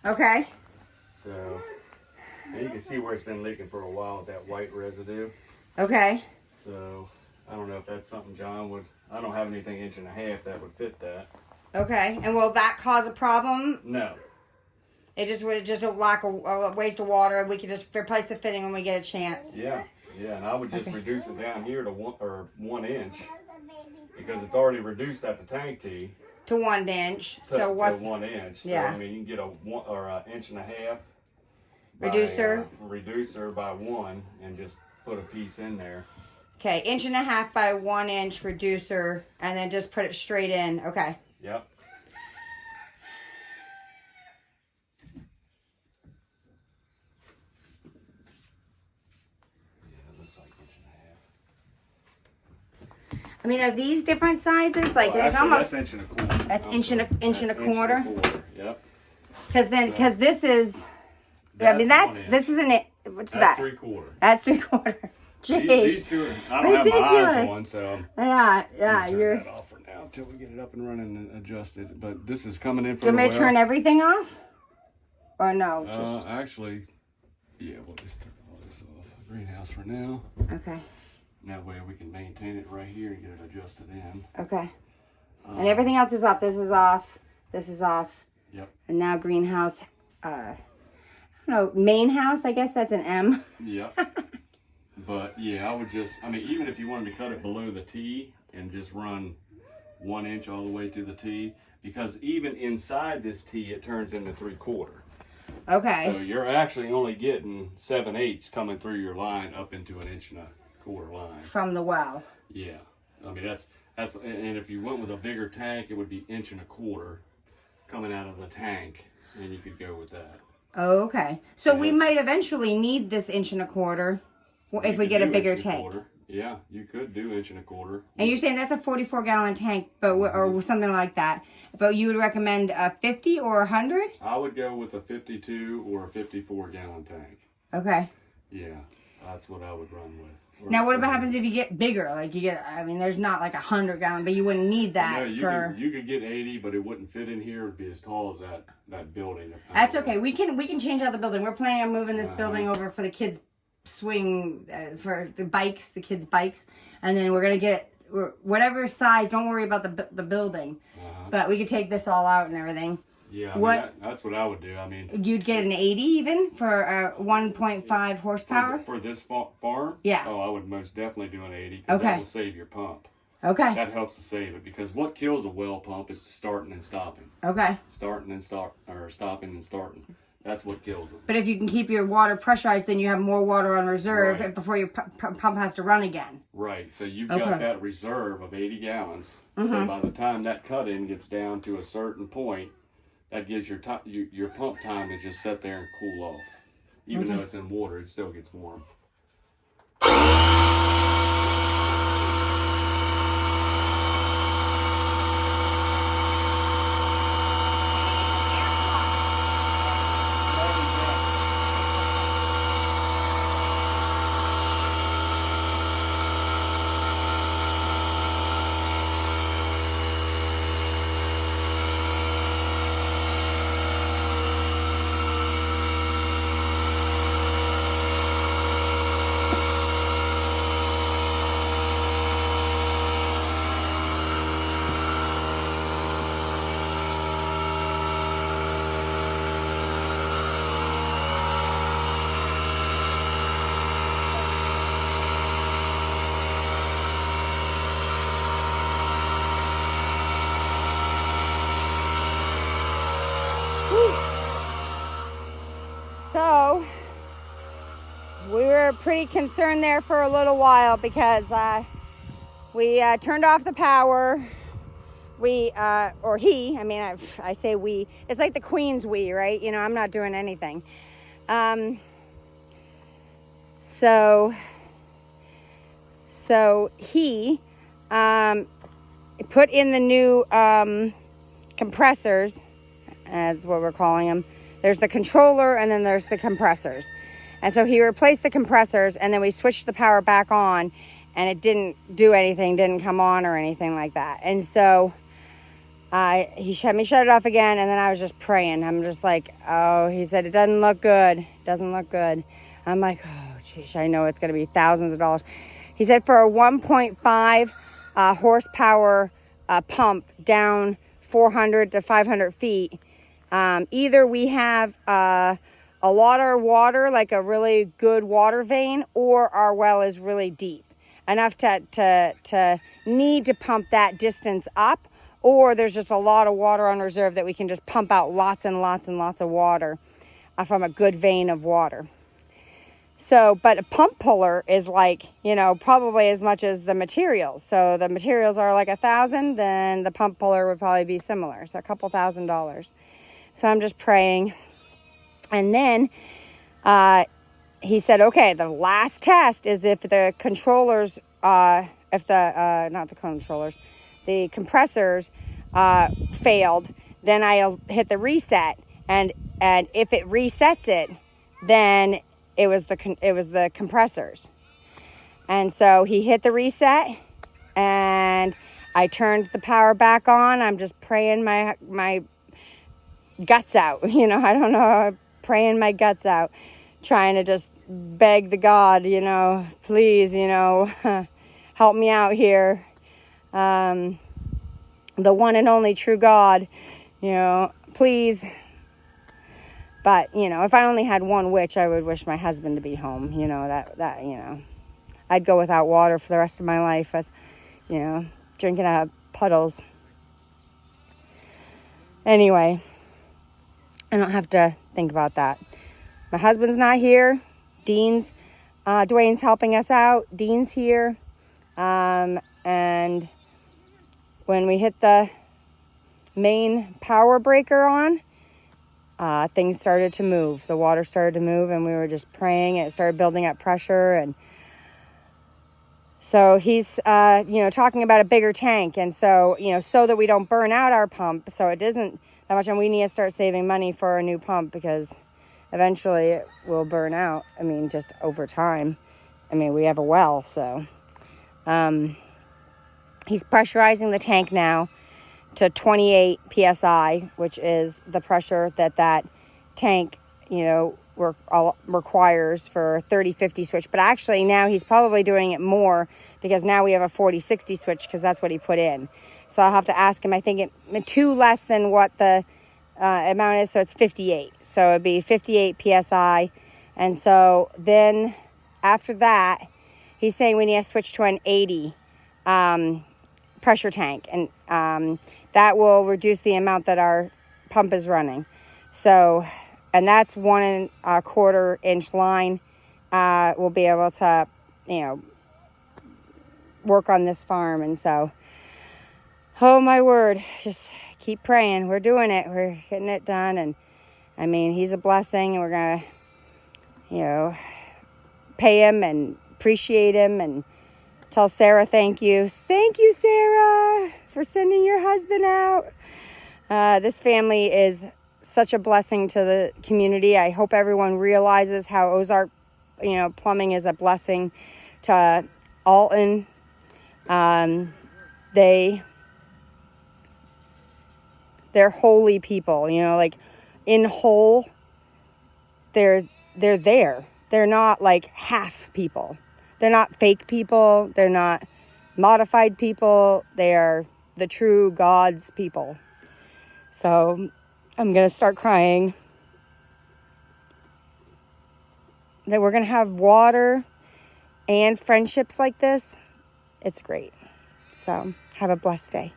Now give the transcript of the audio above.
Okay. So, and you can see where it's been leaking for a while with that white residue. Okay. So, I don't know if that's something John would, I don't have anything 1.5 inches that would fit that. Okay. And will that cause a problem? No. It just was just a lack of a waste of water. We could just replace the fitting when we get a chance. Yeah. Yeah, and I would just reduce it down here to 1 inch because it's already reduced at the tank tee. To 1 inch. So what's... to 1 inch. So, yeah. I mean, you can get a 1.5 inch reducer. Reducer by 1 and just put a piece in there. Okay, 1.5 inch by 1 inch reducer, and then just put it straight in. Okay. Yep. I mean, are these different sizes? Like, Well, there's actually, almost... that's 1.25 inches. That's inch and a quarter? Yep. Because this is... I mean, this isn't it. What's that? That's 3/4. That's 3/4. Jeez. These two are, I don't have my eyes on, so yeah, turn you're... that off for now until we get it up and running and adjusted. But this is coming in from Do you want me to well. turn everything off? Or no? Just... Actually, yeah, we'll just turn all this off. Greenhouse for now. Okay. That way we can maintain it right here and get it adjusted in. Okay. And everything else is off. This is off. This is off. Yep. And now greenhouse, I don't know, main house, I guess that's an M. Yep. But yeah, I would just, I mean, even if you wanted to cut it below the T and just run 1 inch all the way to the T, because even inside this T, it turns into 3/4. Okay. So you're actually only getting 7/8 coming through your line up into 1.25 inch line. From the well. Yeah. I mean, that's, and if you went with a bigger tank, it would be 1.25 inches coming out of the tank, and you could go with that. Oh, okay. So we might eventually need this 1.25 inch if we get a bigger tank. Yeah, you could do 1.25 inches. And you're saying that's a 44-gallon tank, but or something like that. But you would recommend a 50 or 100? I would go with a 52 or a 54-gallon tank. Okay. Yeah, that's what I would run with. Now, what about happens if you get bigger? Like you get, I mean, there's not like 100-gallon, but you wouldn't need that you could get 80, but it wouldn't fit in here. It'd be as tall as that building. That's okay. We can change out the building. We're planning on moving this building over for the kids' swing, for the bikes, the kids' bikes, and then we're gonna get whatever size. Don't worry about the building, but we could take this all out and everything. Yeah, I mean, that's what I would do. I mean, you'd get an 80 even for 1.5 horsepower for this farm. Yeah. Oh, I would most definitely do an 80 because that will save your pump. Okay. That helps to save it because what kills a well pump is starting and stopping. Okay. Starting and stopping and starting. That's what kills them. But if you can keep your water pressurized, then you have more water on reserve before your pump has to run again. Right. So you've got that reserve of 80 gallons. So by the time that cut-in gets down to a certain point, that gives your pump time to just sit there and cool off. Even though it's in water, it still gets warm. So we were pretty concerned there for a little while because we turned off the power. Or he, I mean, I say we, it's like the Queen's we, right? You know, I'm not doing anything. So he put in the new compressors, that's what we're calling them. There's the controller and then there's the compressors. And so he replaced the compressors and then we switched the power back on and it didn't do anything, didn't come on or anything like that. And so he had me shut it off again, and then I was just praying. I'm just like, oh, he said, it doesn't look good. It doesn't look good. I'm like, oh, geez, I know it's going to be thousands of dollars. He said for a 1.5 horsepower pump down 400 to 500 feet, either we have a lot of water, like a really good water vein, or our well is really deep enough to need to pump that distance up, or there's just a lot of water on reserve that we can just pump out lots and lots and lots of water from a good vein of water. So, but a pump puller is like, probably as much as the materials. So the materials are like $1,000, then the pump puller would probably be similar. So a couple $1,000s. So I'm just praying. And then he said, okay, the last test is if the controllers, the compressors failed, then I'll hit the reset. And if it resets it, then it was the compressors. And so he hit the reset, and I turned the power back on. I'm just praying my guts out. I don't know, praying my guts out, trying to just beg the God, please, help me out here. The one and only true God, please. But, if I only had one wish, I would wish my husband to be home. I'd go without water for the rest of my life, drinking out of puddles. Anyway, I don't have to think about that. My husband's not here. Dwayne's helping us out. Dean's here. And when we hit the main power breaker on, things started to move. The water started to move, and we were just praying, and it started building up pressure. And so he's, talking about a bigger tank. And so, so that we don't burn out our pump, so it isn't that much, and we need to start saving money for a new pump because eventually it will burn out. Just over time. We have a well, so he's pressurizing the tank now to 28 psi, which is the pressure that tank, requires for 30-50 switch. But actually now he's probably doing it more because now we have a 40-60 switch because that's what he put in. So I'll have to ask him. I think it 2 less than what the amount is, so it's 58. So it'd be 58 psi. And so then after that, he's saying we need to switch to an 80 pressure tank. And that will reduce the amount that our pump is running. So, and that's 1 1/4 inch line. We'll be able to, work on this farm. And so, oh my word, just keep praying. We're doing it. We're getting it done. And he's a blessing, and we're going to, pay him and appreciate him and tell Sarah thank you. Thank you, Sarah, for sending your husband out. This family is such a blessing to the community. I hope everyone realizes how Ozark, plumbing is a blessing to Alton. They're holy people, in whole, they're there. They're not like half people. They're not fake people. They're not modified people. They are the true God's people. So I'm going to start crying that we're going to have water and friendships like this. It's great. So have a blessed day.